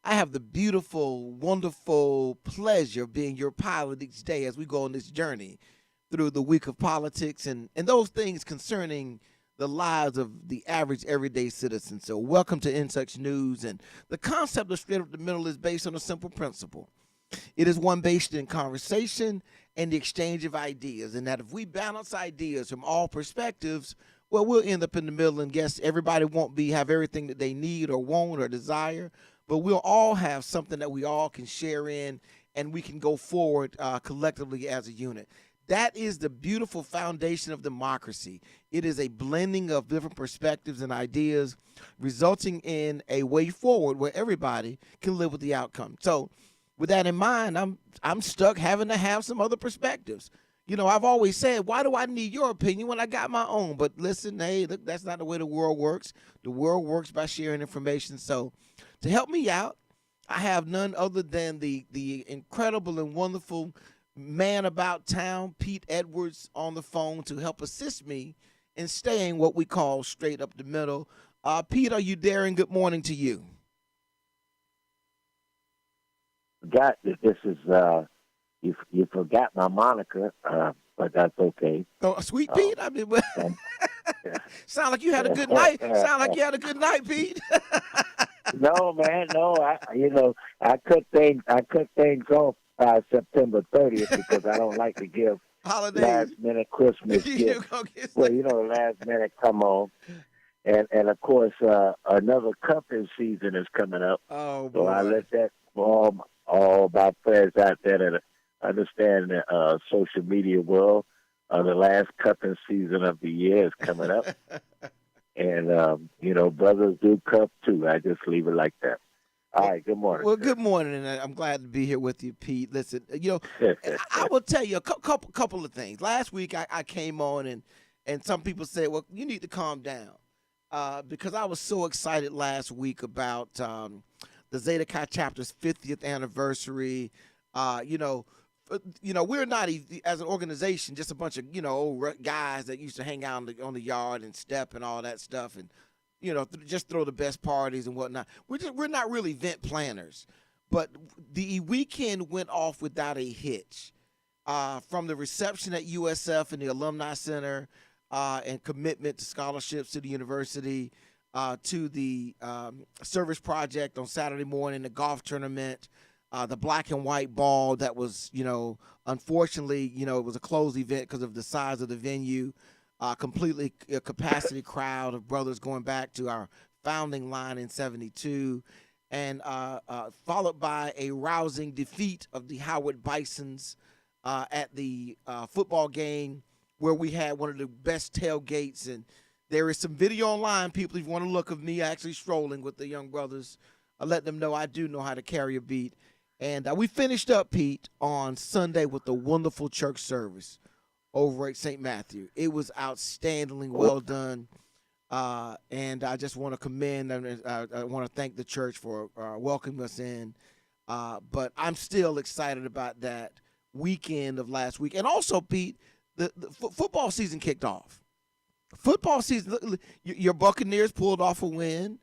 I have the beautiful, wonderful pleasure of being your pilot each day as we go on this journey through the week of politics and those things concerning the lives of the average everyday citizen. So, welcome to In Such News. And the concept of straight up the middle is based on a simple principle. It is one based in conversation and the exchange of ideas. And that if we balance ideas from all perspectives, well, we'll end up in the middle. And guess everybody won't be have everything that they need or want or desire, but we'll all have something that we all can share in, and we can go forward collectively as a unit. That is the beautiful foundation of democracy. It is a blending of different perspectives and ideas, resulting in a way forward where everybody can live with the outcome. So, with that in mind, I'm stuck having to have some other perspectives. You know, I've always said, why do I need your opinion when I got my own? But listen, hey, look, that's not the way the world works. The world works by sharing information. So, to help me out, I have none other than the incredible and wonderful man about town, Pete Edwards, on the phone to help assist me in staying what we call straight up the middle. Pete, are you there? And good morning to you. Forgot that this is you forgot my moniker, but that's okay. Oh, sweet Pete. I mean, sound like you had a good night. Sound like you had a good night, Pete. No, man, no. I cut things off September 30th because I don't like to give Holidays. last minute Christmas gifts. Well, the last minute come on, and of course another cupping season is coming up. Oh boy. So I let that for all my friends out there that understand the social media world. The last cupping season of the year is coming up. And, brothers do cup too. I just leave it like that. All right, good morning. Well, good morning, and I'm glad to be here with you, Pete. Listen, I will tell you a couple of things. Last week I came on, and some people said, well, you need to calm down because I was so excited last week about the Zeta Chi chapter's 50th anniversary. We're not as an organization just a bunch of old guys that used to hang out on the yard and step and all that stuff, and just throw the best parties and whatnot. We're not really event planners, but the weekend went off without a hitch. From the reception at USF and the Alumni Center, and commitment to scholarships to the university, to the service project on Saturday morning, the golf tournament. The black and white ball that was, unfortunately, it was a closed event because of the size of the venue. Completely a capacity crowd of brothers going back to our founding line in '72, and followed by a rousing defeat of the Howard Bisons at the football game where we had one of the best tailgates. And there is some video online, people, if you want to look, of me actually strolling with the young brothers. I let them know I do know how to carry a beat. And we finished up, Pete, on Sunday with a wonderful church service over at St. Matthew. It was outstandingly well done. And I just want to commend and I want to thank the church for welcoming us in. But I'm still excited about that weekend of last week. And also, Pete, the football season kicked off. Football season, your Buccaneers pulled off a win.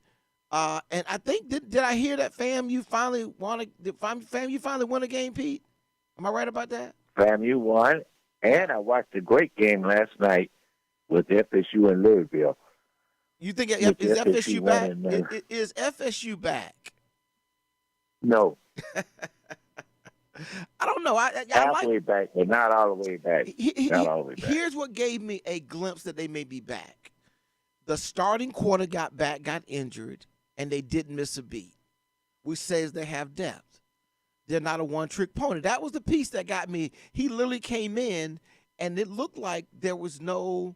And I think did I hear that FAMU finally won a game, Pete? Am I right about that? FAMU won, and I watched a great game last night with FSU and Louisville. You think is FSU back? Is FSU back? No. I don't know. Halfway back, but not all the way back. Not all the way back. Here's what gave me a glimpse that they may be back. The starting quarter got injured, and they didn't miss a beat, which says they have depth. They're not a one-trick pony. That was the piece that got me. He literally came in, and it looked like there was no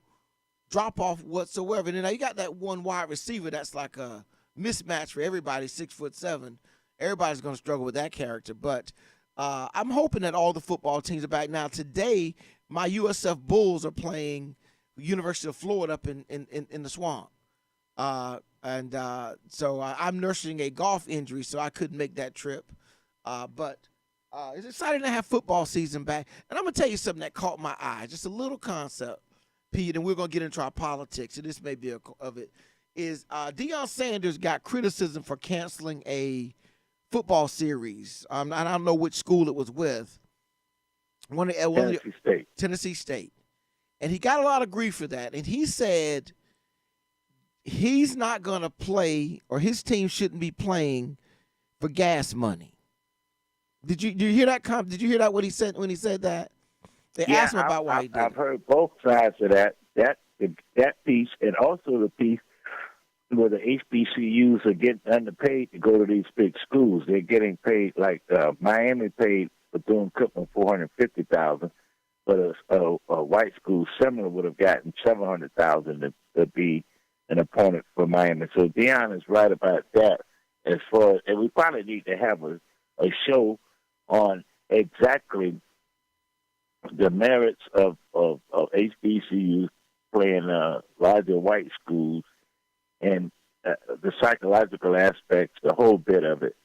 drop-off whatsoever. And now you got that one wide receiver that's like a mismatch for everybody, 6'7". Everybody's going to struggle with that character. But I'm hoping that all the football teams are back. Now, today, my USF Bulls are playing University of Florida up in the swamp. So I'm nursing a golf injury, so I couldn't make that trip. But it's exciting to have football season back. And I'm going to tell you something that caught my eye, just a little concept, Pete, and we're going to get into our politics, and this may be of it, is Deion Sanders got criticism for canceling a football series. I don't know which school it was with. Tennessee State. And he got a lot of grief for that. And he said he's not going to play, or his team shouldn't be playing for gas money. Did you hear that? Did you hear that? What he said when he said that? They asked him about why he did it. I've heard both sides of that piece, and also the piece where the HBCUs are getting underpaid to go to these big schools. They're getting paid like Miami paid Bethune-Cookman $450,000, but a white school similar would have gotten $700,000 to be an opponent for Miami. So Deion is right about that. As far as, and we probably need to have a show on exactly the merits of HBCUs playing larger white schools and the psychological aspects, the whole bit of it.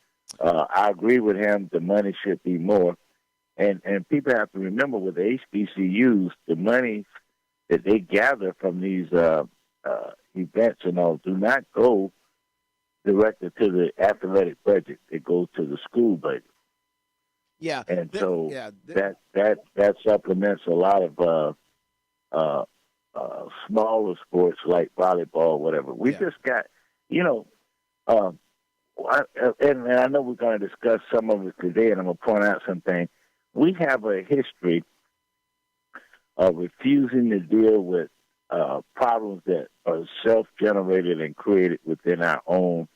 I agree with him. The money should be more. And people have to remember with the HBCUs, the money that they gather from these events and all do not go directly to the athletic budget. It goes to the school budget. Yeah. And that supplements a lot of smaller sports like volleyball, whatever. We just got, and I know we're going to discuss some of it today, and I'm going to point out something. We have a history of refusing to deal with problems that are self-generated and created within our own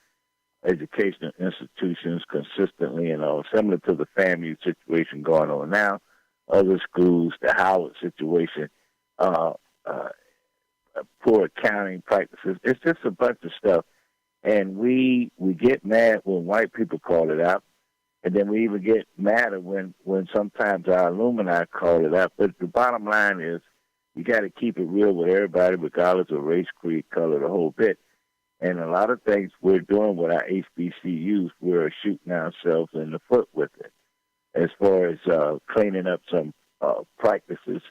educational institutions consistently, similar to the FAMU situation going on now, other schools, the Howard situation, poor accounting practices. It's just a bunch of stuff. And we get mad when white people call it out, and then we even get madder when sometimes our alumni call it out. But the bottom line is you got to keep it real with everybody, regardless of race, creed, color, the whole bit. And a lot of things we're doing with our HBCUs, we're shooting ourselves in the foot with it, as far as cleaning up some practices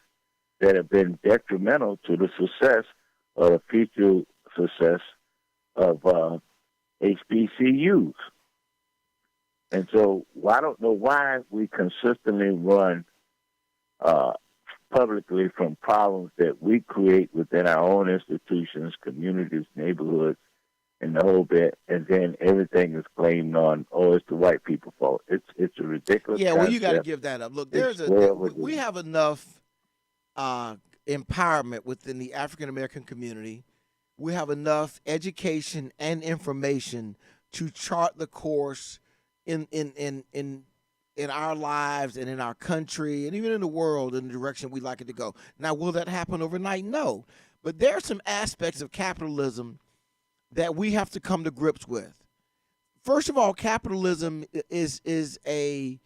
that have been detrimental to the success or the future success of HBCUs. And so I don't know why we consistently run publicly from problems that we create within our own institutions, communities, neighborhoods, and the whole bit, and then everything is blamed on, it's the white people's fault. It's a ridiculous Yeah, well, concept. you got to give that up. Look, we have enough empowerment within the African American community. We have enough education and information to chart the course in our lives and in our country and even in the world in the direction we'd like it to go. Now, will that happen overnight? No. But there are some aspects of capitalism that we have to come to grips with. First of all, capitalism is a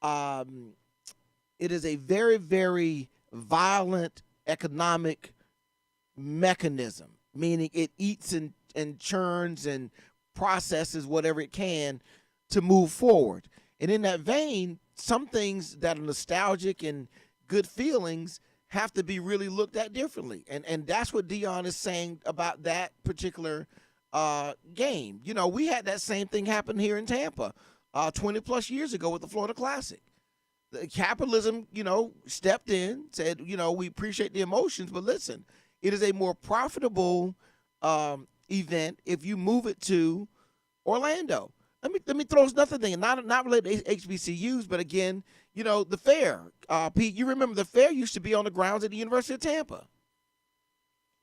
very, very violent economic mechanism, meaning it eats and churns and processes whatever it can to move forward. And in that vein, some things that are nostalgic and good feelings have to be really looked at differently. And that's what Deion is saying about that particular game. We had that same thing happen here in Tampa 20 plus years ago with the Florida Classic. The capitalism, stepped in, said, we appreciate the emotions, but listen, it is a more profitable event if you move it to Orlando. Let me throw another thing, not related to HBCUs, but again, the fair. Pete, you remember the fair used to be on the grounds at the University of Tampa.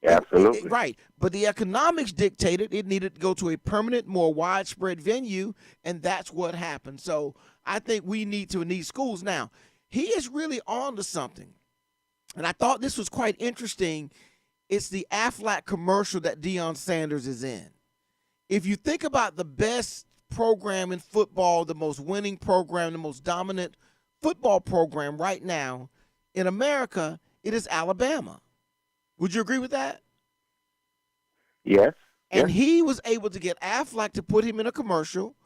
Absolutely. Right. But the economics dictated it needed to go to a permanent, more widespread venue, and that's what happened. So I think we need schools. Now, he is really on to something. And I thought this was quite interesting. It's the Aflac commercial that Deion Sanders is in. If you think about the best program in football, the most winning program, the most dominant football program right now in America, it is Alabama. Would you agree with that? Yes. And Yes. he was able to get Aflac to put him in a commercial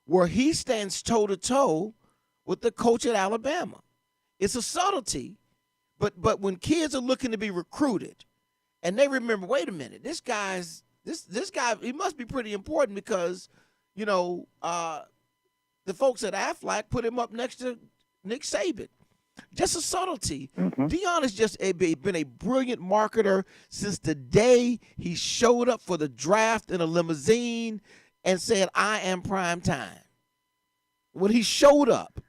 where he stands toe to toe with the coach at Alabama. It's a subtlety, but when kids are looking to be recruited, and they remember, wait a minute, this guy he must be pretty important because, the folks at Aflac put him up next to Nick Saban. Just a subtlety. Mm-hmm. Deion has just been a brilliant marketer since the day he showed up for the draft in a limousine and said, "I am prime time." When he showed up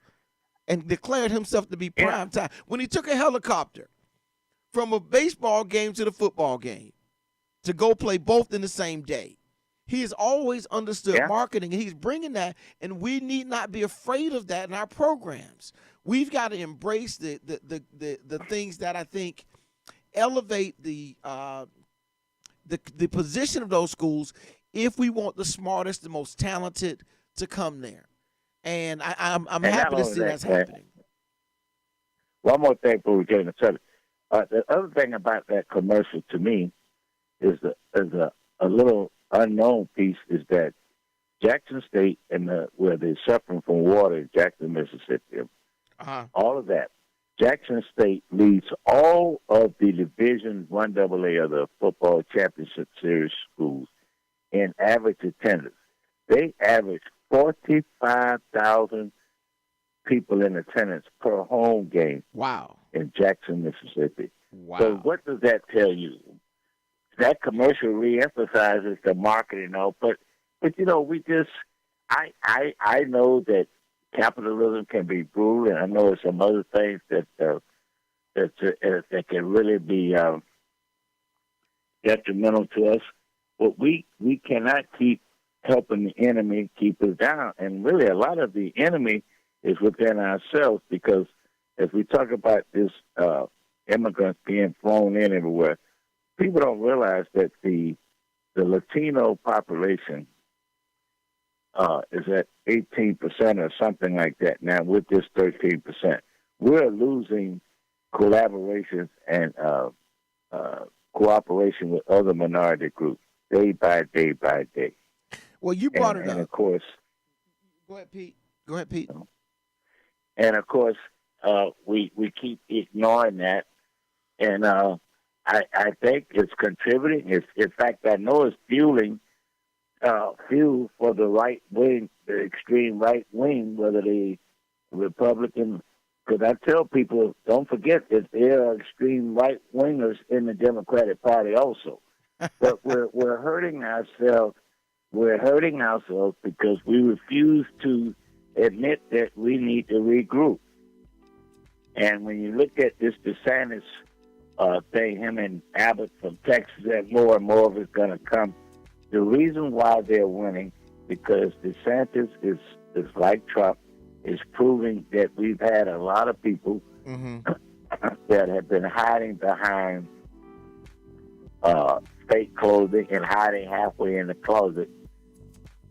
and declared himself to be prime time, when he took a helicopter from a baseball game to the football game to go play both in the same day. He has always understood marketing, and he's bringing that, and we need not be afraid of that in our programs. We've got to embrace the things that I think elevate the position of those schools if we want the smartest, the most talented to come there. And I'm happy to see that's happening. One more thing before we get into it. The other thing about that commercial to me is a little unknown piece is that Jackson State and where they're suffering from water in Jackson, Mississippi, all of that. Jackson State leads all of the Division 1AA of the football championship series schools in average attendance. They average 45,000 people in attendance per home game. Wow. In Jackson, Mississippi. Wow. So what does that tell you? That commercial reemphasizes the marketing, but we just I know that capitalism can be brutal, and I know there's some other things that can really be detrimental to us. But we cannot keep helping the enemy keep us down, and really a lot of the enemy is within ourselves because as we talk about this immigrants being flown in everywhere, people don't realize that the Latino population is at 18% or something like that now with this 13%. We're losing collaborations and cooperation with other minority groups day by day by day. Well, you brought it up. And of course... Go ahead, Pete. And of course, we keep ignoring that. And I think it's contributing. In fact, I know it's fuel for the right wing, the extreme right wing, whether the Republican. Because I tell people, don't forget that there are extreme right wingers in the Democratic Party also. But we're hurting ourselves. We're hurting ourselves because we refuse to admit that we need to regroup. And when you look at this DeSantis thing, him and Abbott from Texas, and more of it's going to come. The reason why they're winning, because DeSantis is like Trump, is proving that we've had a lot of people that have been hiding behind fake clothing and hiding halfway in the closet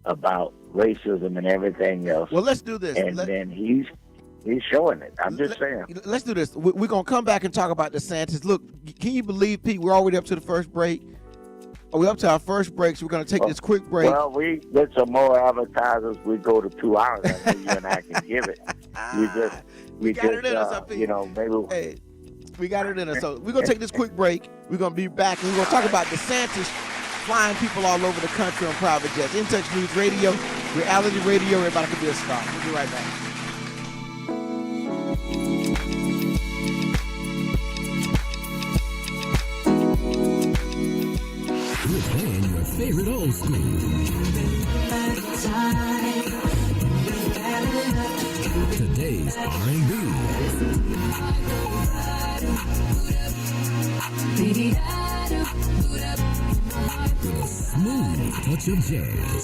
about racism and everything else. Well, let's do this. And then he's showing it. I'm just saying. Let's do this. We're going to come back and talk about DeSantis. Look, can you believe, Pete, we're already up to the first break? Are we up to our first break? So we're going to take this quick break. Well, we get some more advertisers. We go to 2 hours. I know you and I can give it. We got it in us, Pete. Maybe. Hey, we got it in us. So we're going to take this quick break. We're going to be back, and we're going to talk about DeSantis flying people all over the country on private jets. In Touch News Radio, reality radio, everybody can be a star. We'll be right back. We're playing your favorite old school. Today's R&B. With a smooth touch of jazz.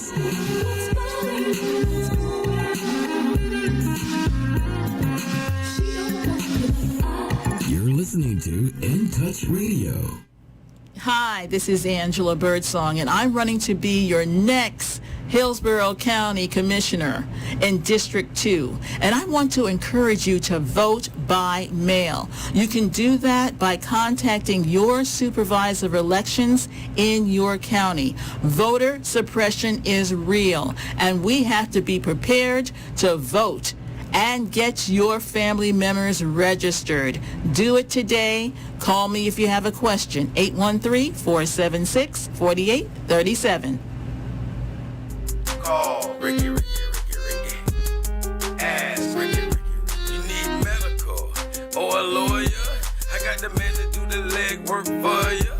You're listening to In Touch Radio. Hi, this is Angela Birdsong, and I'm running to be your next Hillsborough County Commissioner in District 2. And I want to encourage you to vote by mail. You can do that by contacting your supervisor of elections in your county. Voter suppression is real, and we have to be prepared to vote and get your family members registered. Do it today. Call me if you have a question. 813-476-4837. Call Ricky. Ask Ricky. You need medical or a lawyer? I got the man to do the legwork for you.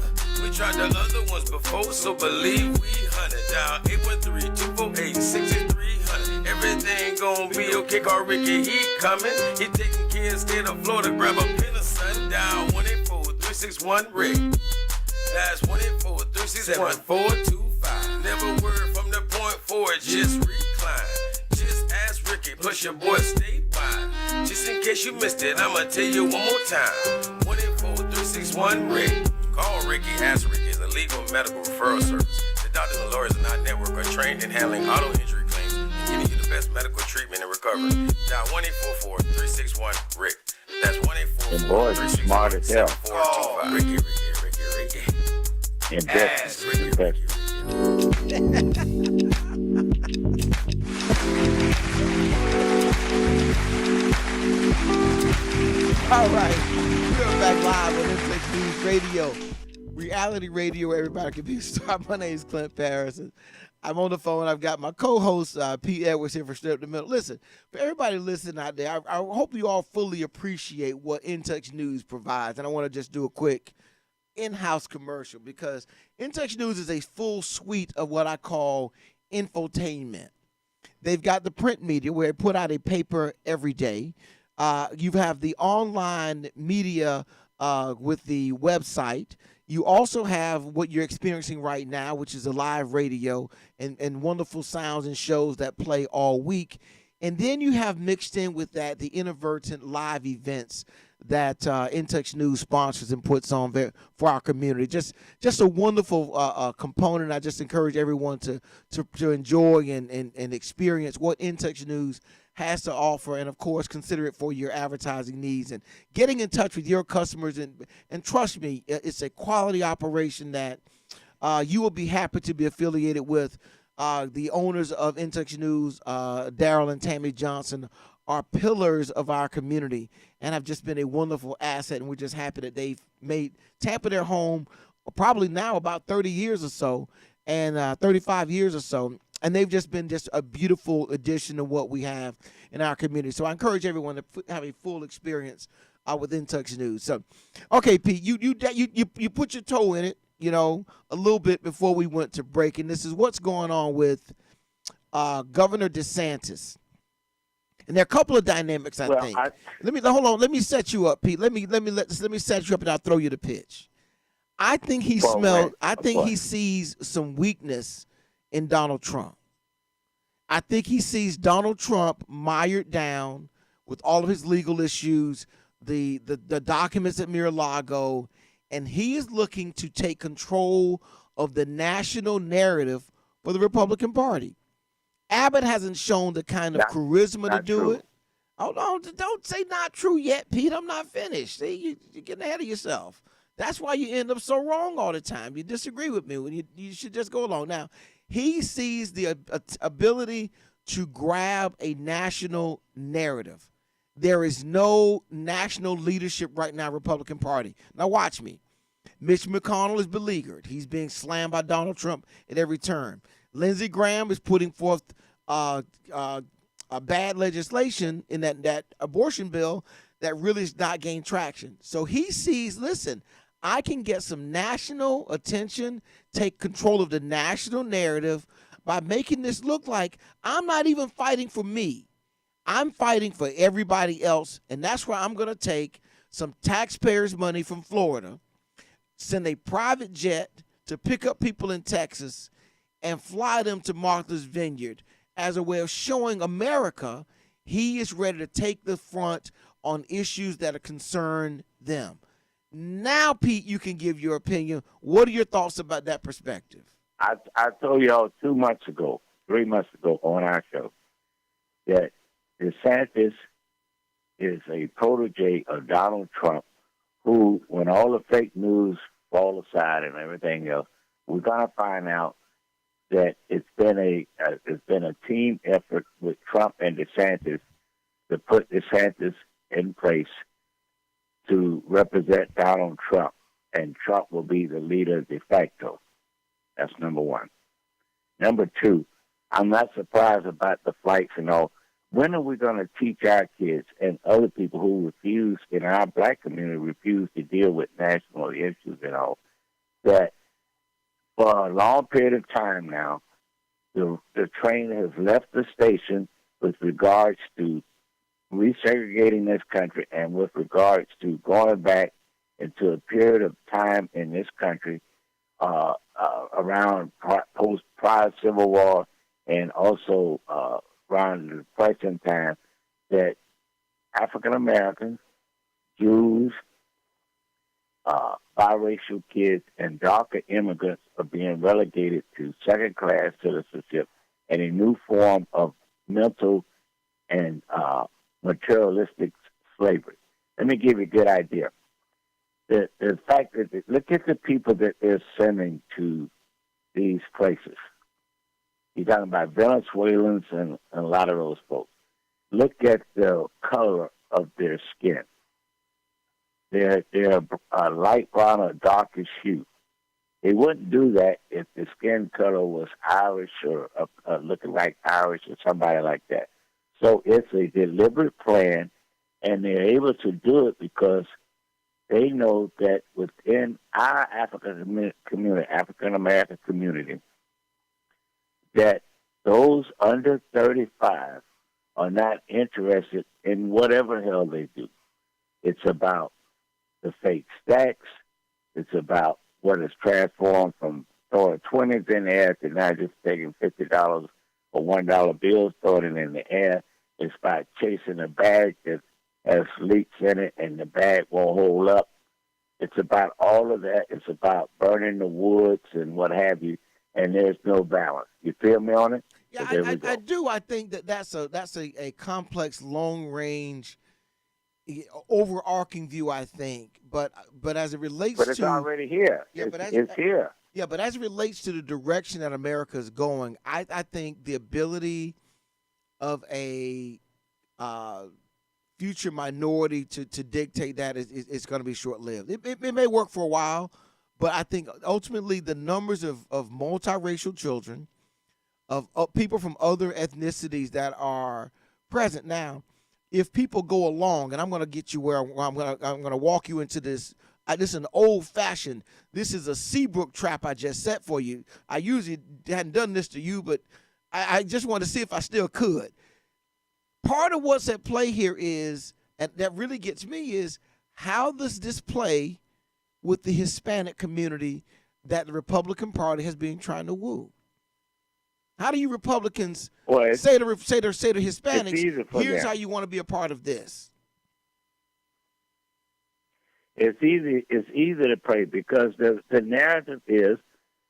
We tried the other ones before, so believe we hunted down 813-248-6300. Everything gon' be okay. Call Ricky, he coming. He taking care of state of Florida. Grab a pen of sundown 184-361-RICK. That's 184-361-7425. Never word from the point forward, just recline. Just ask Ricky, plus your boy statewide. Just in case you missed it, I'ma tell you one more time. 184-361-RICK. Call Ricky, ask Ricky is a legal medical referral service. The doctors and lawyers in our network are trained in handling auto injury claims and getting you the best medical treatment and recovery. Dial 1-844-361-RICK. That's 1-844-361-7425. Ricky. And Ask Ricky. All right, we're back live on Impact News Radio, reality radio where everybody can be a star. My name is Clint Paris, and I'm on the phone. I've got my co-host, Pete Edwards, here for Straight Up the Middle. Listen, for everybody listening out there, I hope you all fully appreciate what In Touch News provides, and I want to just do a quick in-house commercial because In Touch News is a full suite of what I call infotainment. They've got the print media where they put out a paper every day. You have the online media with the website. You also have what you're experiencing right now, which is a live radio and wonderful sounds and shows that play all week. And then you have mixed in with that the inadvertent live events that In Touch News sponsors and puts on there for our community. Just a wonderful component. I just encourage everyone to enjoy and experience what In Touch News has to offer, and of course consider it for your advertising needs and getting in touch with your customers. And trust me, it's a quality operation that you will be happy to be affiliated with. The owners of In Touch News, Daryl and Tammy Johnson, are pillars of our community and have just been a wonderful asset. And we're just happy that they've made Tampa their home probably now about 30 years or so, and 35 years or so. And they've just been just a beautiful addition to what we have in our community. So I encourage everyone to have a full experience with In Touch News. So, okay, Pete, you put your toe in it, a little bit before we went to break, and this is what's going on with Governor DeSantis. And there are a couple of dynamics, I think. Let me set you up, Pete. Let me set you up, and I'll throw you the pitch. I think he sees some weakness in Donald Trump. I think he sees Donald Trump mired down with all of his legal issues, the documents at Mar-a-Lago, and he is looking to take control of the national narrative for the Republican Party. Abbott hasn't shown the kind of charisma to do it. Oh, no, don't say not true yet, Pete. I'm not finished. See, you're getting ahead of yourself. That's why you end up so wrong all the time. You disagree with me when you should just go along. Now, he sees the ability to grab a national narrative. There is no national leadership right now, Republican Party. Now watch me. Mitch McConnell is beleaguered. He's being slammed by Donald Trump at every turn. Lindsey Graham is putting forth a bad legislation in that abortion bill that really has not gained traction. So he sees, listen, I can get some national attention, take control of the national narrative by making this look like I'm not even fighting for me. I'm fighting for everybody else, and that's where I'm going to take some taxpayers' money from Florida, send a private jet to pick up people in Texas, and fly them to Martha's Vineyard as a way of showing America he is ready to take the front on issues that concern them. Now, Pete, you can give your opinion. What are your thoughts about that perspective? I told y'all 3 months ago on our show that DeSantis is a protege of Donald Trump, who, when all the fake news fall aside and everything else, we're gonna find out that it's been a team effort with Trump and DeSantis to put DeSantis in place to represent Donald Trump, and Trump will be the leader de facto. That's number one. Number two, I'm not surprised about the flights and all. When are we going to teach our kids and other people who refuse, in our black community, refuse to deal with national issues and all, that for a long period of time now, the train has left the station with regards to resegregating this country and with regards to going back into a period of time in this country around prior Civil War and also around the present time, that African Americans, Jews, biracial kids, and darker immigrants are being relegated to second-class citizenship and a new form of mental and materialistic slavery. Let me give you a good idea. The fact that, look at the people that they're sending to these places. You're talking about Venezuelans and a lot of those folks. Look at the color of their skin. They're a light brown or darkish hue. They wouldn't do that if the skin color was Irish or looking like Irish or somebody like that. So it's a deliberate plan, and they're able to do it because they know that within our African American community, that those under 35 are not interested in whatever hell they do. It's about the fake stacks. It's about what is transformed from throwing 20s in the air to now just taking $50 or $1 bills, throwing it in the air. It's about chasing a bag that has leaks in it and the bag won't hold up. It's about all of that. It's about burning the woods and what have you, and there's no balance. You feel me on it? Yeah, So I do. I think that's a complex, long range, overarching view. I think, but as it relates but it's to already here. Yeah, it's here. Yeah, but as it relates to the direction that America is going, I think the ability of a future minority to dictate that is going to be short lived. It may work for a while, but I think ultimately the numbers of multiracial children, of people from other ethnicities that are present now, if people go along, and I'm going to get you where I'm going to walk you into this. This is an old-fashioned. This is a Seabrook trap I just set for you. I usually hadn't done this to you, but I just wanted to see if I still could. Part of what's at play here is, and that really gets me, is how does this play with the Hispanic community that the Republican Party has been trying to woo? How do you Republicans say to Hispanics, here's how you want to be a part of this? It's easy. It's easy to play because the narrative is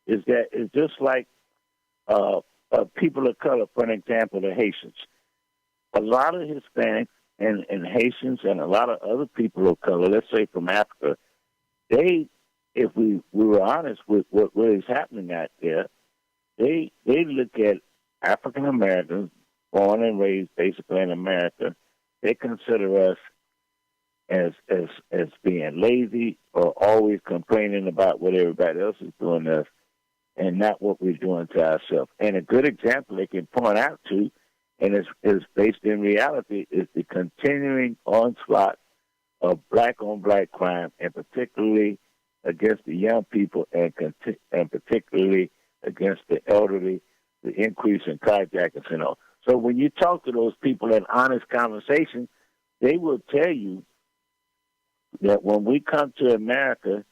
that it's just like people of color, for an example, the Haitians. A lot of Hispanics and Haitians and a lot of other people of color, let's say from Africa, if we were honest with what really is happening out there, they look at African Americans, born and raised basically in America, they consider us as being lazy or always complaining about what everybody else is doing to us and not what we're doing to ourselves. And a good example they can point out to, and is based in reality, is the continuing onslaught of black-on-black crime, and particularly against the young people and particularly against the elderly, the increase in carjackings and all. So when you talk to those people in honest conversation, they will tell you that when we come to America,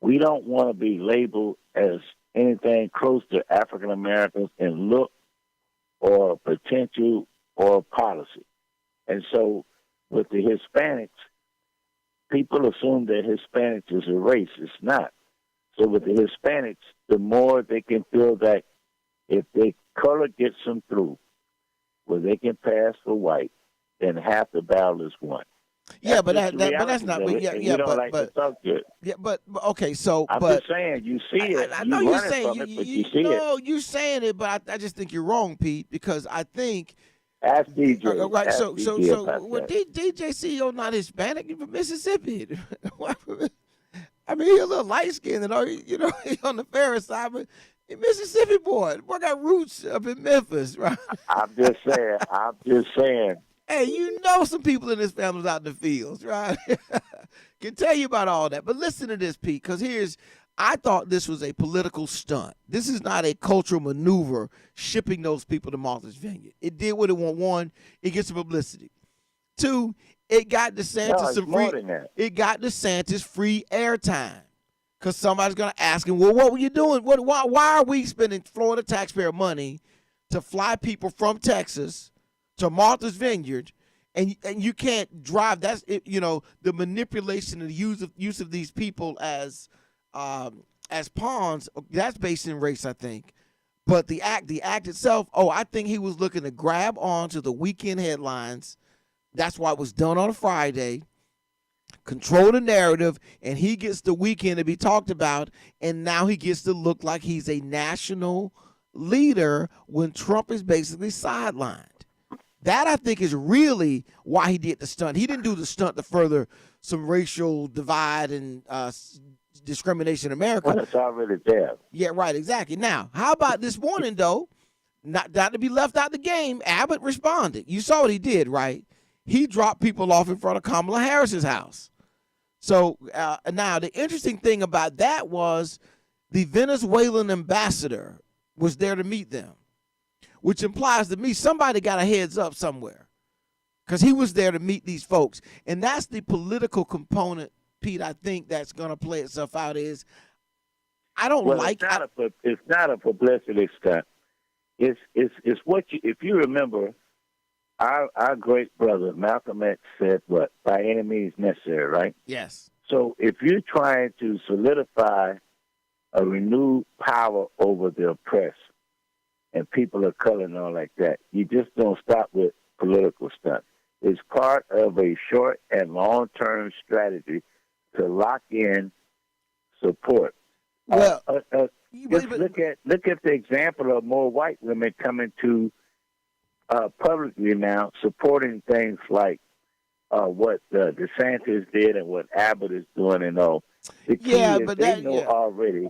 we don't want to be labeled as anything close to African Americans in look or potential or policy. And so with the Hispanics, people assume that Hispanics is a race. It's not. So with the Hispanics, the more they can feel that if their color gets them through, where they can pass for white, then half the battle is won. Yeah, but just the that's reality not. of But it, yeah, and yeah, you don't but like to talk to it. yeah, but okay. So, I'm but just saying, you see it. I know you you're running saying from it, but you see it. no, you're saying it, but I just think you're wrong, Pete, because I think Ask DJ. right. Ask So DJ about well, that. DJ CEO not Hispanic, he's from Mississippi. I mean, he's a little light skinned, and he's on the fairer side, but he Mississippi boy. Boy got roots up in Memphis, right? I'm just saying. Hey, some people in this family's out in the fields, right? Can tell you about all that. But listen to this, Pete, because I thought this was a political stunt. This is not a cultural maneuver shipping those people to Martha's Vineyard. It did what it wanted. One, it gets some publicity. Two, it got DeSantis it got DeSantis free airtime. Because somebody's going to ask him, well, what were you doing? Why are we spending Florida taxpayer money to fly people from Texas to Martha's Vineyard, and you can't drive? That's it, the manipulation and the use of these people as pawns. That's based in race, I think. But the act itself, I think he was looking to grab onto the weekend headlines. That's why it was done on a Friday. Control the narrative, and he gets the weekend to be talked about, and now he gets to look like he's a national leader when Trump is basically sidelined. That, I think, is really why he did the stunt. He didn't do the stunt to further some racial divide and discrimination in America. Well, it's already there. Yeah, right, exactly. Now, how about this morning, though? Not to be left out of the game, Abbott responded. You saw what he did, right? He dropped people off in front of Kamala Harris's house. So now the interesting thing about that was the Venezuelan ambassador was there to meet them, which implies to me somebody got a heads up somewhere because he was there to meet these folks. And that's the political component, Pete, I think that's going to play itself out is I don't like it. It's not a publicity stunt. It's what if you remember, our great brother Malcolm X said what? By any means necessary, right? Yes. So if you're trying to solidify a renewed power over the oppressed and people of color and all like that, you just don't stop with political stuff. It's part of a short and long-term strategy to lock in support. Well, just look at the example of more white women coming to publicly now supporting things like what DeSantis did and what Abbott is doing and all. The key is but they know already.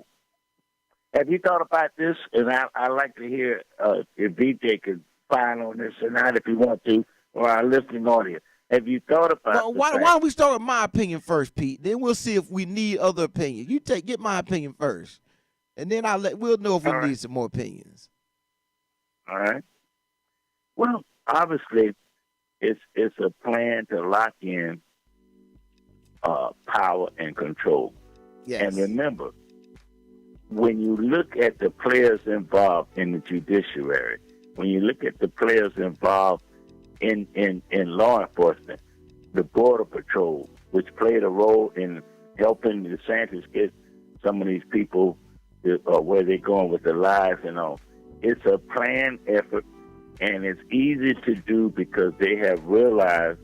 Have you thought about this? And I like to hear if VJ could file on this or not if you want to, or our listening audience. Have you thought about why don't we start with my opinion first, Pete? Then we'll see if we need other opinions. You get my opinion first, and then we'll know if we need some more opinions. All right. Well, obviously, it's a plan to lock in power and control. Yes. And remember, when you look at the players involved in the judiciary, when you look at the players involved in law enforcement, the Border Patrol, which played a role in helping DeSantis get some of these people where they're going with their lives and all. It's a planned effort. And it's easy to do because they have realized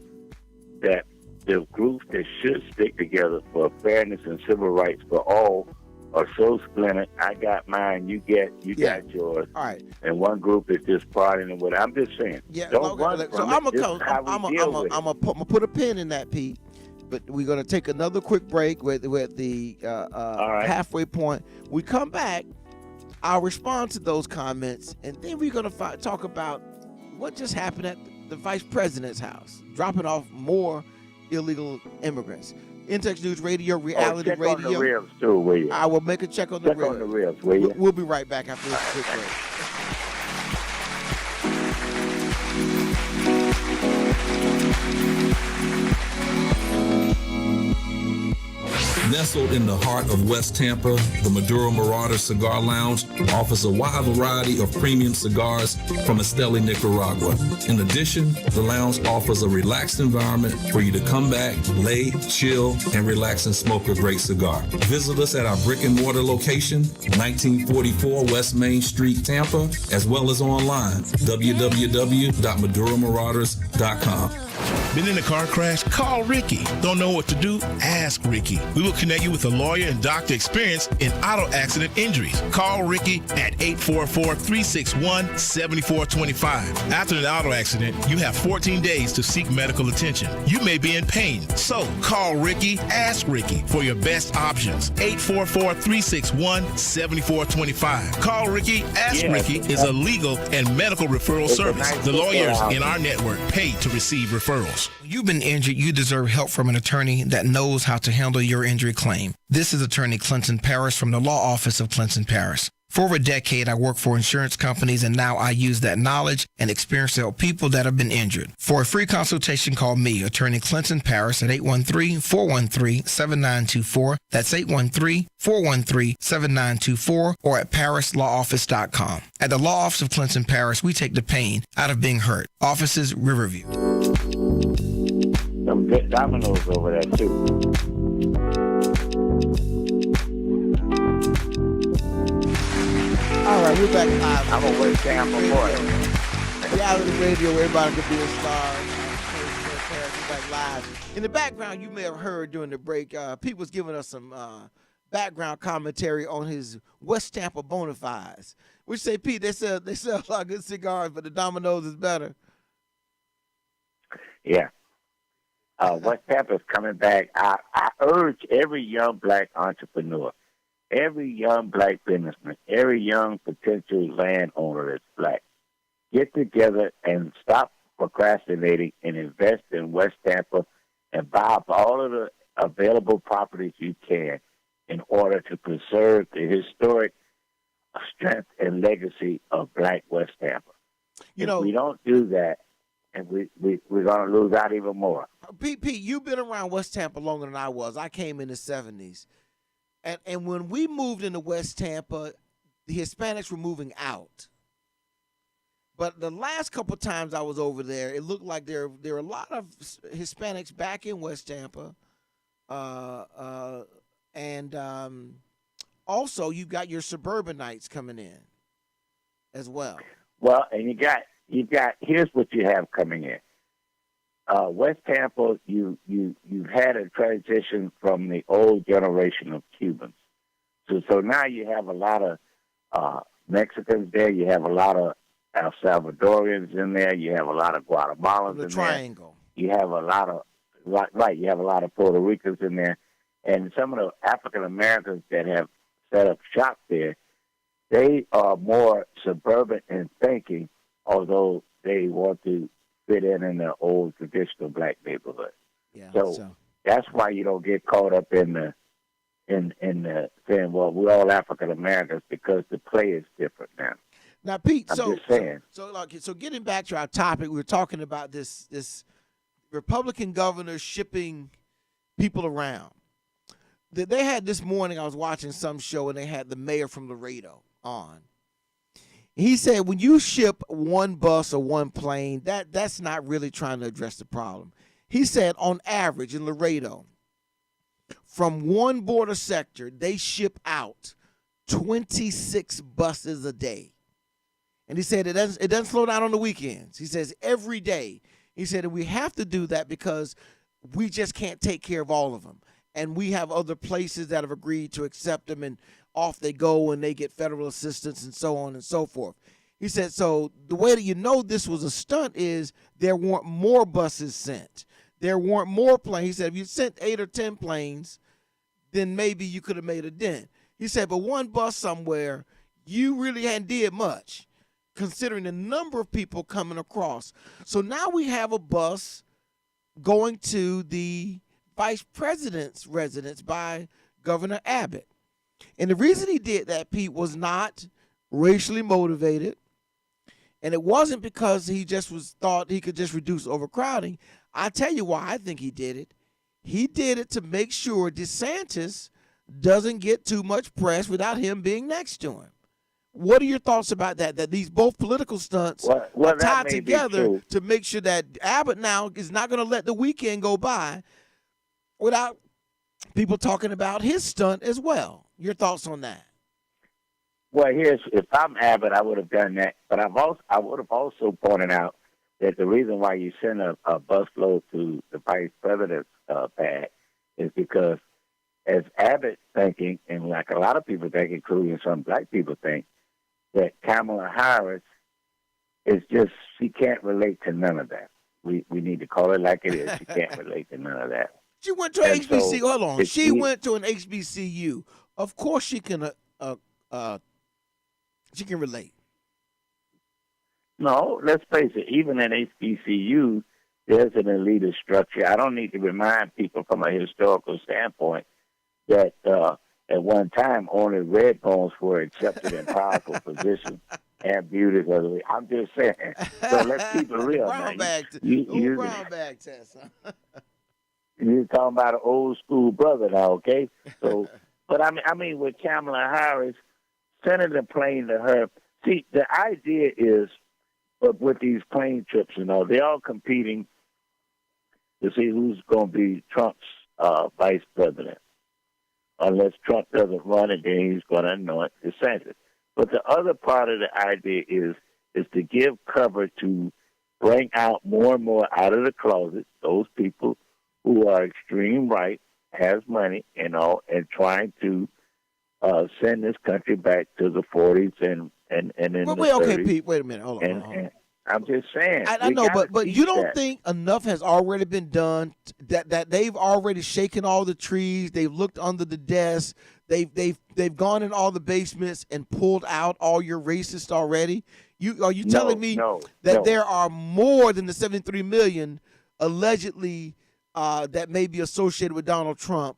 that the groups that should stick together for fairness and civil rights for all are so splintered. I got mine, you got yours. All right. And one group is just partying and what I'm just saying. Yeah. Don't run from so it. I'm gonna put a pin in that, Pete. But we're gonna take another quick break with the halfway point. We come back. I'll respond to those comments, and then we're going to talk about what just happened at the vice president's house, dropping off more illegal immigrants. Intex News Radio, Reality check Radio. On the ribs too, will you? I will make a check on the ribs. Check on the ribs, will you? We'll be right back after this quick break. Nestled in the heart of West Tampa, the Maduro Marauder Cigar Lounge offers a wide variety of premium cigars from Esteli, Nicaragua. In addition, the lounge offers a relaxed environment for you to come back, lay, chill, and relax and smoke a great cigar. Visit us at our brick and mortar location, 1944 West Main Street, Tampa, as well as online, www.maduromarauders.com. Been in a car crash? Call Ricky. Don't know what to do? Ask Ricky. We will connect you with a lawyer and doctor experienced in auto accident injuries. Call Ricky at 844-361-7425. After an auto accident, you have 14 days to seek medical attention. You may be in pain, so call Ricky, ask Ricky for your best options. 844-361-7425. Call Ricky, ask Ricky is a legal and medical referral service. The lawyers in our network pay to receive referrals. When you've been injured, you deserve help from an attorney that knows how to handle your injury claim. This is attorney Clinton Paris from the law office of Clinton Paris. For over a decade, I worked for insurance companies, and now I use that knowledge and experience to help people that have been injured. For a free consultation, call me, attorney Clinton Paris, at 813-413-7924. That's 813-413-7924, or at parislawoffice.com. At the law office of Clinton Paris, we take the pain out of being hurt. Offices, Riverview. Some good dominoes over there, too. All right, we're back live. I'm a West Tampa boy. Reality radio, where everybody can be a star. We're back live. In the background, you may have heard during the break, Pete was giving us some background commentary on his West Tampa bona fides. We say, Pete, they sell a lot of good cigars, but the Domino's is better. Yeah. West Tampa's coming back. I urge every young black entrepreneur, every young black businessman, every young potential landowner that's black, get together and stop procrastinating and invest in West Tampa and buy up all of the available properties you can in order to preserve the historic strength and legacy of black West Tampa. You if know, we don't do that, and we're going to lose out even more. Pete, you've been around West Tampa longer than I was. I came in the 70s. And when we moved into West Tampa, the Hispanics were moving out. But the last couple of times I was over there, it looked like there were a lot of Hispanics back in West Tampa. And also, you've got your suburbanites coming in as well. Well, and you got here's what you have coming in. West Tampa, you've had a transition from the old generation of Cubans. So now you have a lot of Mexicans there. You have a lot of El Salvadorians in there. You have a lot of Guatemalans in Triangle. there. You have a lot of you have a lot of Puerto Ricans in there, and some of the African Americans that have set up shop there, they are more suburban in thinking, although they want to fit in their old traditional black neighborhood. Yeah. So that's why you don't get caught up in the saying, well, we're all African Americans, because the play is different now. Now, Pete, I'm just saying. So getting back to our topic, we were talking about this Republican governor shipping people around. They had this morning, I was watching some show, and they had the mayor from Laredo on. He said, when you ship one bus or one plane, that's not really trying to address the problem. He said, on average in Laredo, from one border sector, they ship out 26 buses a day. And he said it doesn't slow down on the weekends. He says every day. He said we have to do that because we just can't take care of all of them. And we have other places that have agreed to accept them, and off they go and they get federal assistance and so on and so forth. He said, so the way that you know this was a stunt is there weren't more buses sent. There weren't more planes. He said, if you sent 8 or 10 planes, then maybe you could have made a dent. He said, but one bus somewhere, you really hadn't did much, considering the number of people coming across. So now we have a bus going to the vice president's residence by Governor Abbott. And the reason he did that, Pete, was not racially motivated. And it wasn't because he just thought he could just reduce overcrowding. I tell you why I think he did it. He did it to make sure DeSantis doesn't get too much press without him being next to him. What are your thoughts about that? That these both political stunts Well, are that tied may be together true. to make sure that Abbott now is not going to let the weekend go by without people talking about his stunt as well. Your thoughts on that? Well, if I'm Abbott, I would have done that. But I would have also pointed out that the reason why you send a busload to the vice president's pad is because, as Abbott thinking, and like a lot of people think, including some black people think, that Kamala Harris is just, she can't relate to none of that. We need to call it like it is. She can't relate to none of that. She went to an And HBCU. so, Hold on. if She he- went to an HBCU. Of course, she can relate. No, let's face it, even in HBCU, there's an elitist structure. I don't need to remind people from a historical standpoint that at one time only red bones were accepted in powerful positions and beauty. I'm just saying. So let's keep it real. Brown now. bag. Brown bag test. Huh? You're talking about an old school brother now, okay? So, but I mean, with Kamala Harris, sending the plane to her. See, the idea is, but with these plane trips, they're all competing to see who's going to be Trump's vice president. Unless Trump doesn't run it, then he's going to anoint DeSantis. But the other part of the idea is to give cover to bring out more and more out of the closet those people who are extreme right, has money, and trying to send this country back to the 40s and in the Wait, okay, 30s. Pete. Wait a minute. Hold on. And I'm just saying. I we know, gotta but teach you don't that. think enough has already been done that they've already shaken all the trees, they've looked under the desks, they've gone in all the basements and pulled out all your racists already? Are you telling me that there are more than the 73 million allegedly that may be associated with Donald Trump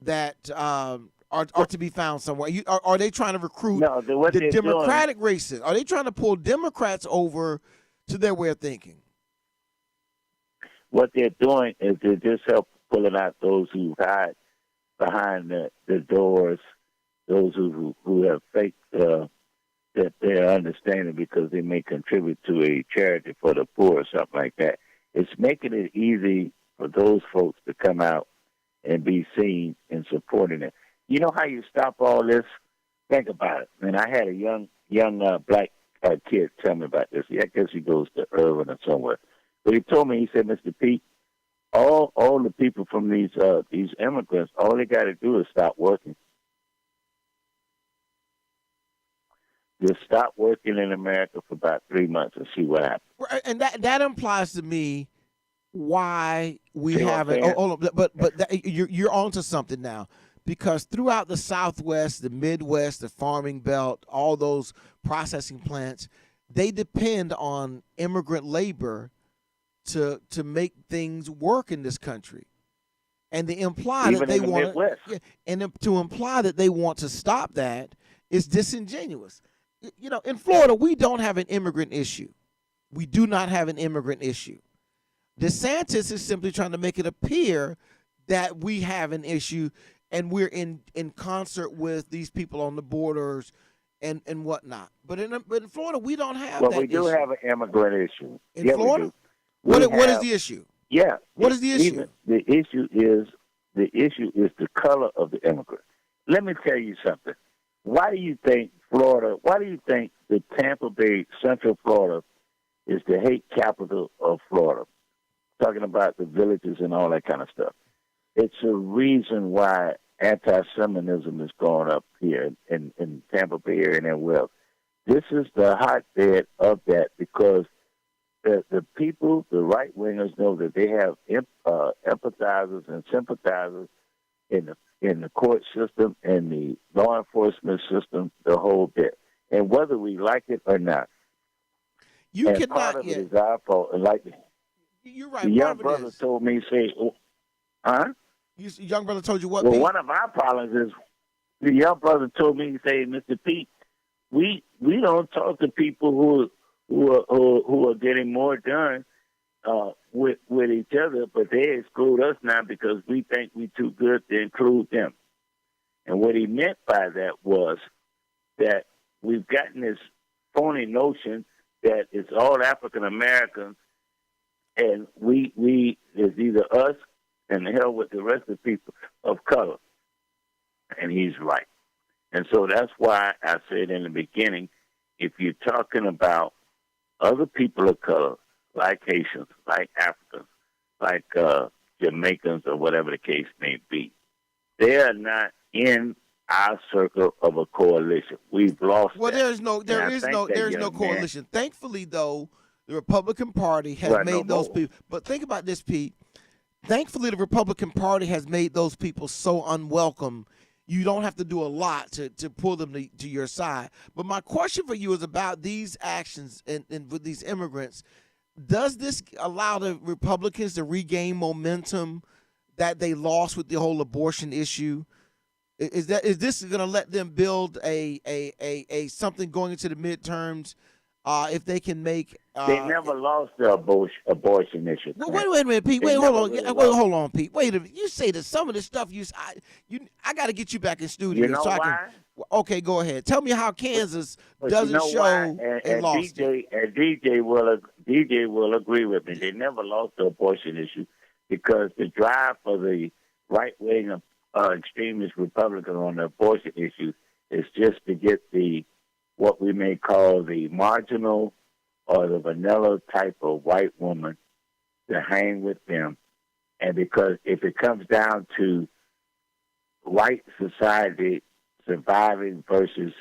that are to be found somewhere? Are they trying to recruit the Democratic racists? Are they trying to pull Democrats over to their way of thinking? What they're doing is they just help pulling out those who hide behind the doors, those who have faked that they're understanding because they may contribute to a charity for the poor or something like that. It's making it easy for those folks to come out and be seen and supporting it. You know how you stop all this? Think about it. And I had a young black kid tell me about this. I guess he goes to Irvin or somewhere. But he told me, he said, Mr. Pete, all the people from these immigrants, all they got to do is stop working. Just stop working in America for about 3 months and see what happens. And that implies to me why we See what I'm haven't. saying? Hold on, but you're onto something now, because throughout the Southwest, the Midwest, the farming belt, all those processing plants, they depend on immigrant labor to make things work in this country, and they imply Even that they in the want Midwest. to imply that they want to stop that is disingenuous. You know, in Florida, we don't have an immigrant issue. We do not have an immigrant issue. DeSantis is simply trying to make it appear that we have an issue, and we're in concert with these people on the borders and whatnot. But in Florida, we don't have that we do issue. have an immigrant issue. In Yeah, Florida? we do. What is the issue? Yeah. What is the issue? Even the issue is the color of the immigrant. Let me tell you something. Why do you think the Tampa Bay, Central Florida, is the hate capital of Florida? Talking about the villages and all that kind of stuff. It's a reason why anti-Semitism is going up here in Tampa Bay area and everywhere else. This is the hotbed of that because the people, the right-wingers, know that they have empathizers and sympathizers in the court system and the law enforcement system, the whole bit. And whether we like it or not, part of it is our fault. And like you're right. the young brother told me, young brother told you what? Well, Pete? one of our problems is the young brother told me, say, Mr. Pete, we don't talk to people who are getting more done with each other, but they exclude us now because we think we too good to include them. And what he meant by that was that we've gotten this phony notion that it's all African Americans, and we is either us and the hell with the rest of the people of color. And he's right. And so that's why I said in the beginning, if you're talking about other people of color, like Haitians, like Africans, like Jamaicans, or whatever the case may be, they are not in our circle of a coalition. We've lost. Well, that. there is no coalition. Thankfully, though, the Republican Party has made those people. But think about this, Pete. Thankfully, the Republican Party has made those people so unwelcome. You don't have to do a lot to pull them to your side. But my question for you is about these actions and with these immigrants. Does this allow the Republicans to regain momentum that they lost with the whole abortion issue? Is this going to let them build a something going into the midterms if they can make? They never lost the abortion issue. Well, wait a minute, Pete. Hold on, Pete. Wait a minute. You say that some of the stuff I got to get you back in studio. You know why? Okay, go ahead. Tell me how Kansas doesn't show and lost. DJ will agree with me. They never lost the abortion issue because the drive for the right wing extremist Republican on the abortion issue is just to get what we may call the marginal or the vanilla type of white woman to hang with them. And because if it comes down to white society surviving versus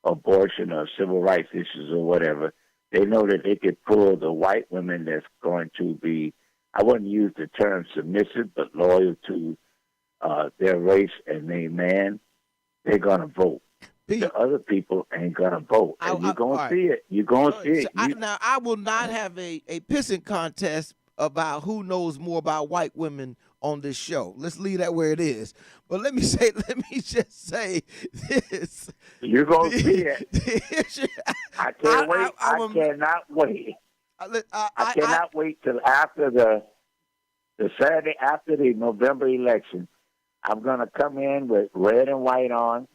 abortion or civil rights issues or whatever, they know that they could pull the white women that's going to be, I wouldn't use the term submissive, but loyal to their race and their man. They're going to vote. Pete, the other people ain't going to vote. And you're going to see it. You're going to see it. Now, I will not have a pissing contest about who knows more about white women on this show. Let's leave that where it is. But let me just say this. You're going to see it. I can't wait. I cannot wait. I cannot wait till after the Saturday after the November election. I'm going to come in with red and white on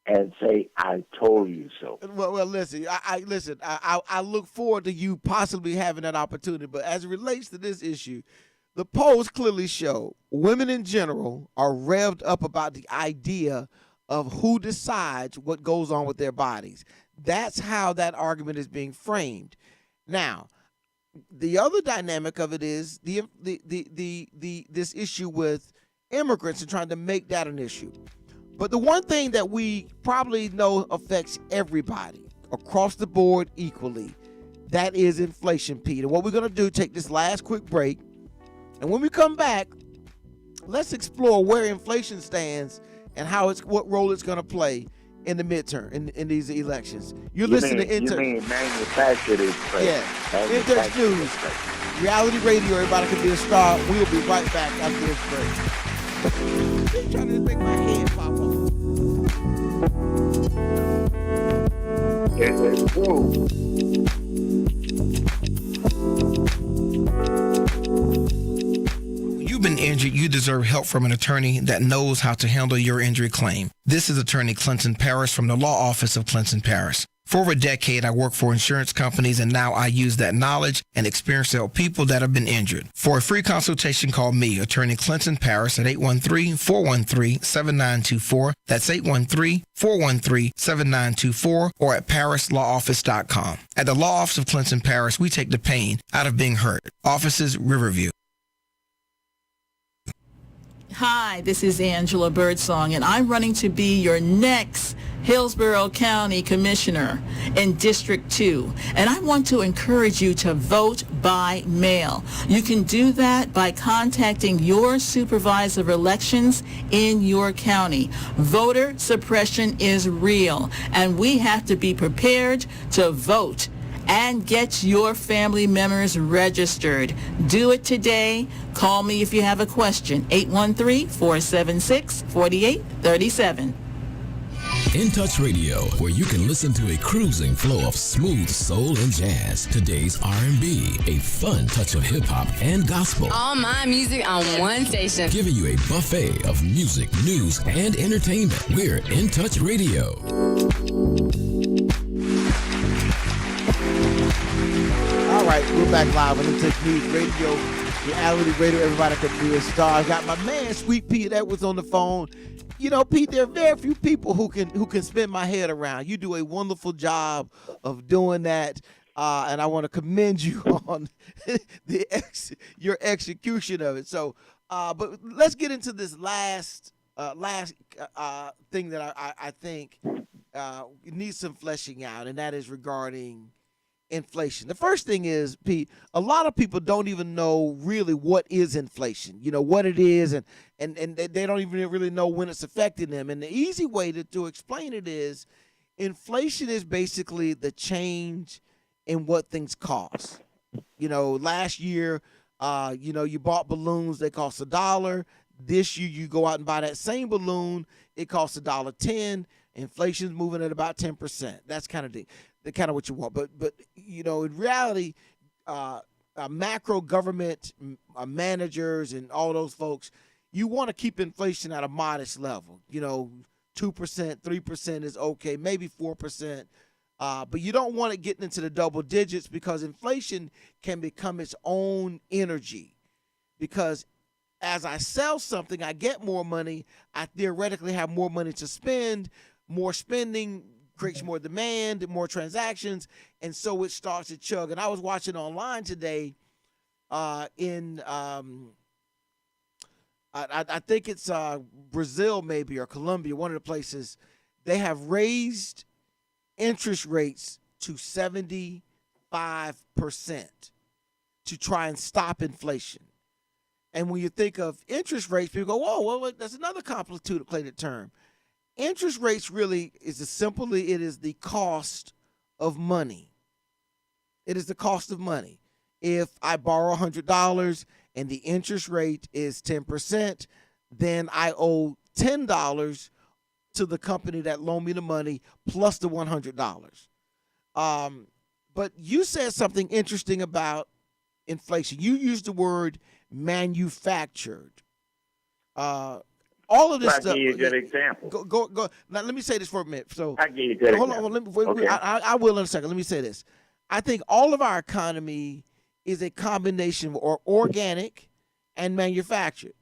and say, I told you so. Well, listen, I look forward to you possibly having that opportunity. But as it relates to this issue, the polls clearly show women in general are revved up about the idea of who decides what goes on with their bodies. That's how that argument is being framed. Now, the other dynamic of it is this issue with immigrants and trying to make that an issue. But the one thing that we probably know affects everybody across the board equally, that is inflation, Pete. And what we're going to do, take this last quick break. And when we come back, let's explore where inflation stands and what role it's going to play in the midterm, in these elections. You're listening to Intern. You mean manufactured inflation. Yeah. Intern News, reality radio, everybody can be a star. We'll be right back after this break. I'm trying to make my head pop off. It's true. You've been injured, you deserve help from an attorney that knows how to handle your injury claim. This is attorney Clinton Paris from the law office of Clinton Paris. For over a decade, I worked for insurance companies, and now I use that knowledge and experience to help people that have been injured. For a free consultation, call me, attorney Clinton Paris, at 813-413-7924. That's 813-413-7924, or at parislawoffice.com. At the law office of Clinton Paris, we take the pain out of being hurt. Offices, Riverview. Hi, this is Angela Birdsong, and I'm running to be your next Hillsborough County Commissioner in District 2. And I want to encourage you to vote by mail. You can do that by contacting your supervisor of elections in your county. Voter suppression is real, and we have to be prepared to vote and get your family members registered. Do it today. Call me if you have a question. 813-476-4837. In Touch Radio, where you can listen to a cruising flow of smooth soul and jazz, today's R&B, a fun touch of hip-hop and gospel. All my music on one station. Giving you a buffet of music, news, and entertainment. We're In Touch Radio. All right, we're back live on In Touch News Radio, reality radio. Everybody can be a star. I got my man, Sweet Pete Edwards, on the phone. You know, Pete, there are very few people who can spin my head around. You do a wonderful job of doing that, and I want to commend you on your execution of it. So, but let's get into this last thing that I think needs some fleshing out, and that is regarding inflation. The first thing is, Pete, a lot of people don't even know really what is inflation, you know, what it is, and they don't even really know when it's affecting them. And the easy way to explain it is inflation is basically the change in what things cost. You know, last year, you bought balloons, they cost $1. This year you go out and buy that same balloon, it costs $1.10. Inflation's moving at about 10%. That's kind of what you want. But you know, in reality, macro government managers and all those folks, you want to keep inflation at a modest level. You know, 2%, 3% is okay, maybe 4%. But you don't want it getting into the double digits, because inflation can become its own energy. Because as I sell something, I get more money. I theoretically have more money to spend. More spending creates more demand, more transactions, and so it starts to chug. And I was watching online today I think it's Brazil maybe, or Colombia, one of the places. They have raised interest rates to 75% to try and stop inflation. And when you think of interest rates, people go, whoa, well, that's another complicated term. Interest rates really is it is the cost of money. It is the cost of money. If I borrow $100 and the interest rate is 10%, then I owe $10 to the company that loaned me the money plus the $100. But you said something interesting about inflation. You used the word manufactured. All of this stuff. I'll give you a good example. Go. Now, let me say this for a minute. So, I'll give you a good example. Hold on. I will in a second. Let me say this. I think all of our economy is a combination of organic and manufactured.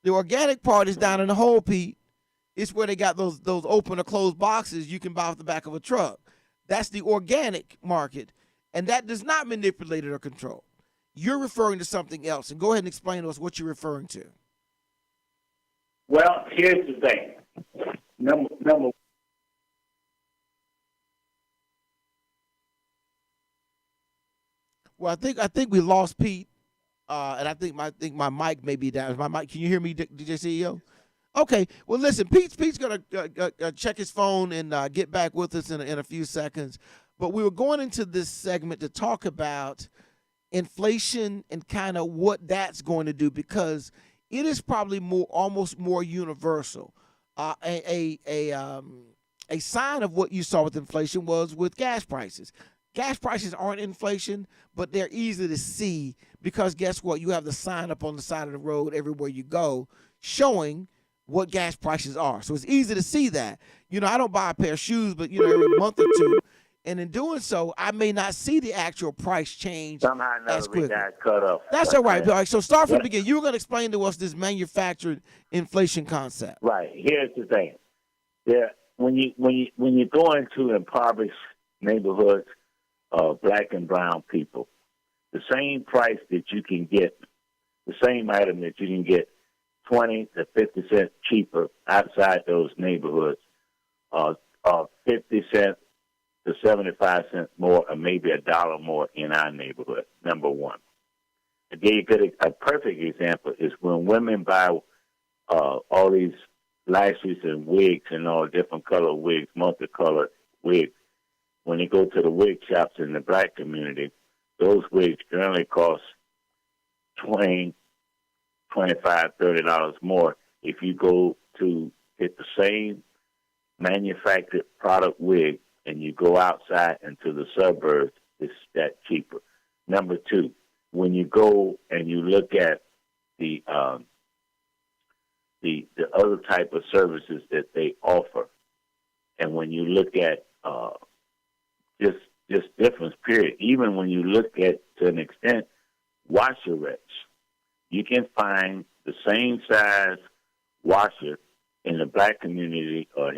The organic part is down in the hole, Pete. It's where they got those open or closed boxes you can buy off the back of a truck. That's the organic market, and that does not manipulate it or control. You're referring to something else, and go ahead and explain to us what you're referring to. Well, here's the thing. Number. Well, I think we lost Pete, and I think my mic may be down. Is my mic? Can you hear me, DJ CEO? Okay. Well, listen, Pete's gonna check his phone and get back with us in a few seconds. But we were going into this segment to talk about inflation and kind of what that's going to do, because it is probably almost more universal. A sign of what you saw with inflation was with gas prices. Gas prices aren't inflation, but they're easy to see, because guess what? You have the sign up on the side of the road everywhere you go showing what gas prices are. So it's easy to see that. You know, I don't buy a pair of shoes, but, you know, every month or two. And in doing so, I may not see the actual price change somehow as quickly. Got cut off. That's all right. All right. So start from the beginning. You were going to explain to us this manufactured inflation concept. Right. Here's the thing. When you go into impoverished neighborhoods, black and brown people, the same price that you can get, the same item that you can get 20 to 50 cents cheaper outside those neighborhoods, 50 cents to 75 cents more, or maybe $1 more in our neighborhood. Number one. I gave you a perfect example is when women buy all these lashes and wigs and all different color wigs, multicolored wigs. When they go to the wig shops in the black community, those wigs generally cost $20, $25, $30 more if you go to get the same manufactured product wig and you go outside into the suburbs, it's that cheaper. Number two, when you go and you look at the other type of services that they offer, and when you look at just difference, period. Even when you look at, to an extent, washerettes, you can find the same size washer in the black community or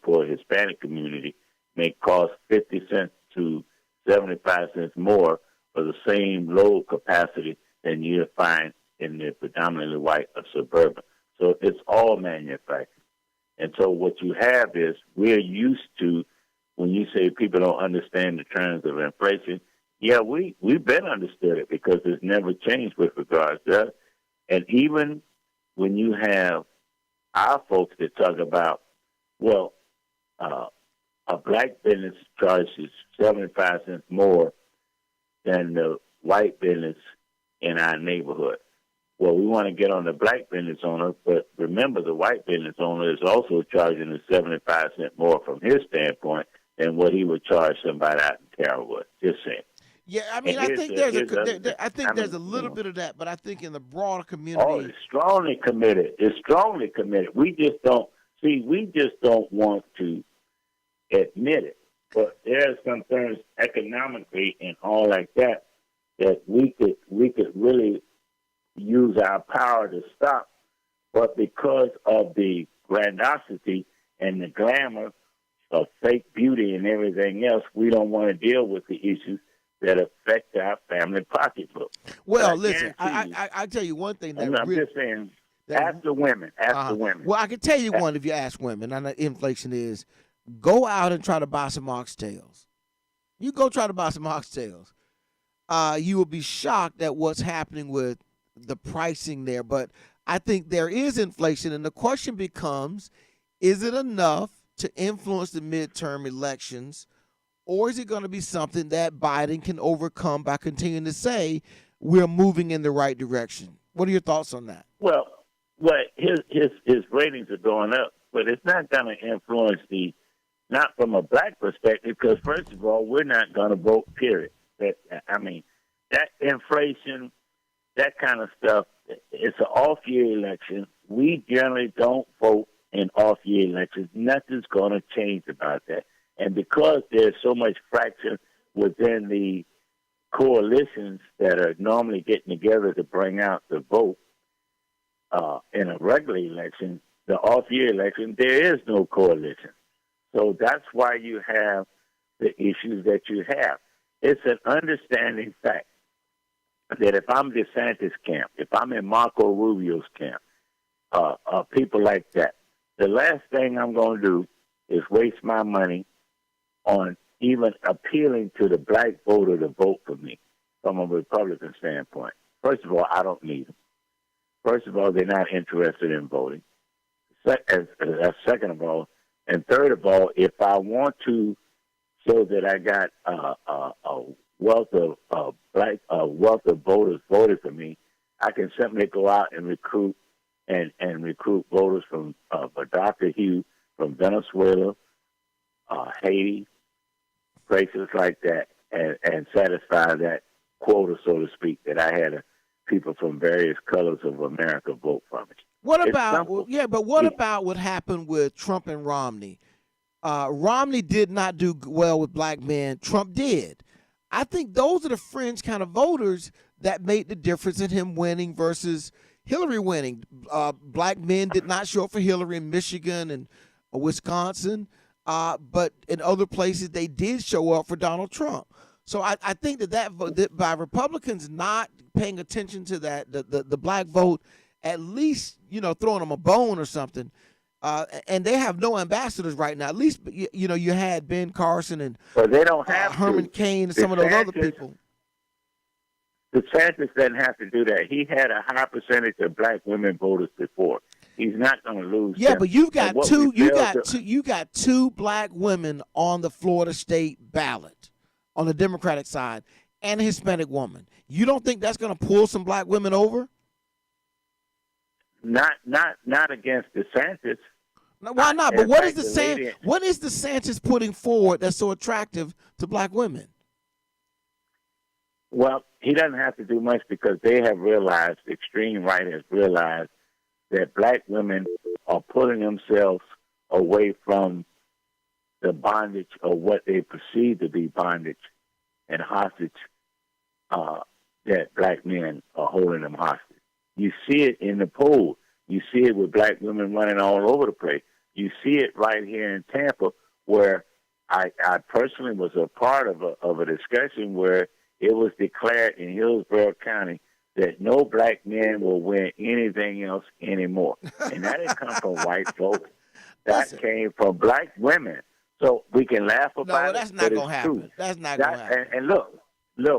poor Hispanic community may cost 50 cents to 75 cents more for the same load capacity than you'll find in the predominantly white or suburban. So it's all manufactured. And so what you have is, we're used to, when you say people don't understand the terms of inflation, yeah, we've been understood it because it's never changed with regards to that. And even when you have our folks that talk about, well, a black business charges 75 cents more than the white business in our neighborhood. Well, we want to get on the black business owner, but remember the white business owner is also charging the 75 cents more from his standpoint than what he would charge somebody out in Carrollwood. Just saying. Yeah, I mean, I think there's a little bit of that, but I think in the broader community, it's strongly committed. It's strongly committed. We just don't want to admit it. But there are some things economically and all like that we could really use our power to stop. But because of the grandiosity and the glamour of fake beauty and everything else, we don't want to deal with the issues that affect our family pocketbook. Well, listen, I tell you one thing. I'm just saying, ask the women. Women. Well, I can tell you one if you ask women, and inflation is, go out and try to buy some oxtails. You go try to buy some oxtails. You will be shocked at what's happening with the pricing there. But I think there is inflation, and the question becomes, is it enough to influence the midterm elections, or is it going to be something that Biden can overcome by continuing to say we're moving in the right direction? What are your thoughts on that? Well, his ratings are going up, but it's not going to influence not from a black perspective, because first of all, we're not going to vote, period. That inflation, that kind of stuff, it's an off-year election. We generally don't vote in off-year elections. Nothing's going to change about that. And because there's so much fraction within the coalitions that are normally getting together to bring out the vote in a regular election, the off-year election, there is no coalition. So that's why you have the issues that you have. It's an understanding fact that if I'm DeSantis' camp, if I'm in Marco Rubio's camp, people like that, the last thing I'm going to do is waste my money on even appealing to the black voter to vote for me from a Republican standpoint. First of all, I don't need them. First of all, they're not interested in voting. Second of all, and third of all, if I want to show that I got a wealth of voters voted for me, I can simply go out and recruit voters from Dr. Hugh from Venezuela, Haiti, places like that, and satisfy that quota, so to speak, that I had people from various colors of America vote for me. What about about what happened with Trump and Romney? Romney did not do well with black men. Trump did. I think those are the fringe kind of voters that made the difference in him winning versus Hillary winning. Black men did not show up for Hillary in Michigan and Wisconsin, but in other places they did show up for Donald Trump. So I think that by Republicans not paying attention to that, the black vote, at least, throwing them a bone or something. And they have no ambassadors right now. At least, you had Ben Carson and they don't have Herman Cain and some of those other people. DeSantis doesn't have to do that. He had a high percentage of black women voters before. He's not going to lose. Yeah, them. but you got two black women on the Florida state ballot on the Democratic side and a Hispanic woman. You don't think that's going to pull some black women over? Not against DeSantis. Now, why not? But what is DeSantis putting forward that's so attractive to black women? Well, he doesn't have to do much because they have realized, the extreme right has realized, that black women are pulling themselves away from the bondage or what they perceive to be bondage and hostage that black men are holding them hostage. You see it in the poll. You see it with black women running all over the place. You see it right here in Tampa, where I personally was a part of a discussion where it was declared in Hillsborough County that no black man will win anything else anymore. And that didn't come from white folks. That came from black women. So we can laugh about it. No, that's not going to happen. That's not going to happen. And look,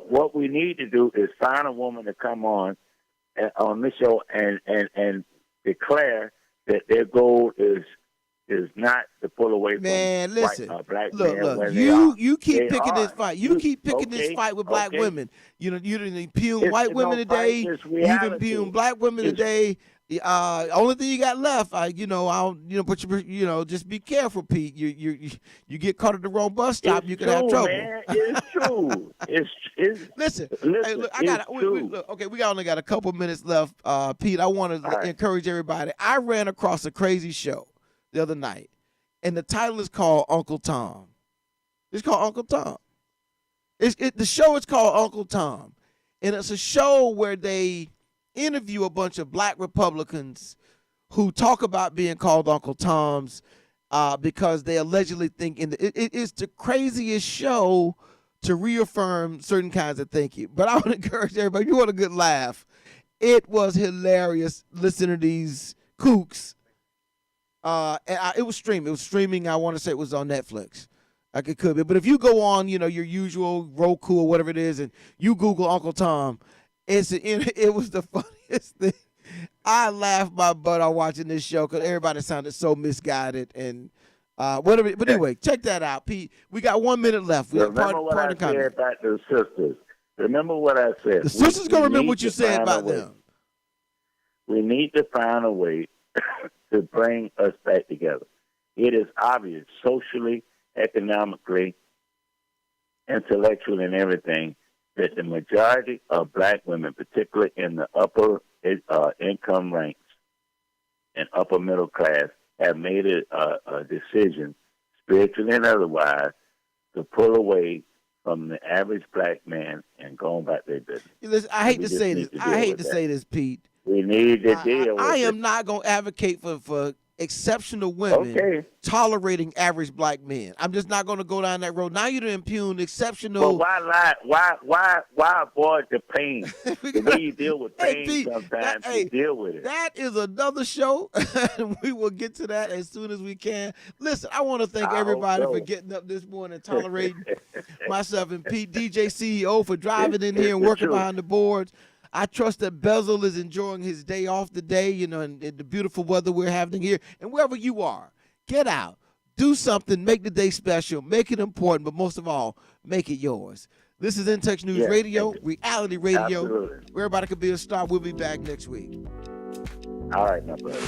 what we need to do is find a woman to come on this show and declare that their goal is not to pull away from listen, black look, men. Look, you keep picking this fight. You keep picking this fight with black women. You didn't impugn white women today. You've impugned black women today. Only thing you got left, just be careful, Pete. You get caught at the wrong bus stop, you can have trouble. Man. It's true. Listen, hey, look, we only got a couple minutes left. Pete, I want to encourage everybody. I ran across a crazy show the other night, and the title is called Uncle Tom. It's called Uncle Tom. The show is called Uncle Tom, and it's a show where they interview a bunch of black Republicans who talk about being called Uncle Toms because they allegedly think it is the craziest show to reaffirm certain kinds of thinking. But I would encourage everybody, if you want a good laugh, it was hilarious listening to these kooks. It was streaming. It was streaming. I want to say it was on Netflix. Like it could be. But if you go on, your usual Roku or whatever it is, and you Google Uncle Tom, it was the funniest thing. I laughed my butt off watching this show because everybody sounded so misguided and whatever. But anyway, check that out, Pete. We got 1 minute left. Remember what I said about the sisters. Remember what I said. The sisters going to remember what you said about them. We need to find a way to bring us back together. It is obvious, socially, economically, intellectually, and everything, that the majority of black women, particularly in the upper income ranks and upper middle class, have made a decision, spiritually and otherwise, to pull away from the average black man and go about their business. Listen, I hate to say this, Pete. We need to deal with it. I am not going to advocate for exceptional women tolerating average black men. I'm just not going to go down that road. Now you're impugn exceptional. But why lie? Why avoid the pain? The way you deal with pain, Pete, sometimes you deal with it. That is another show. We will get to that as soon as we can. Listen, I want to thank everybody for getting up this morning and tolerating myself and Pete, DJ CEO, for driving in here and working behind the boards. I trust that Bezel is enjoying his day off today, and the beautiful weather we're having here. And wherever you are, get out, do something, make the day special, make it important, but most of all, make it yours. This is In-Touch News Radio, reality radio, where everybody can be a star. We'll be back next week. All right, my brother.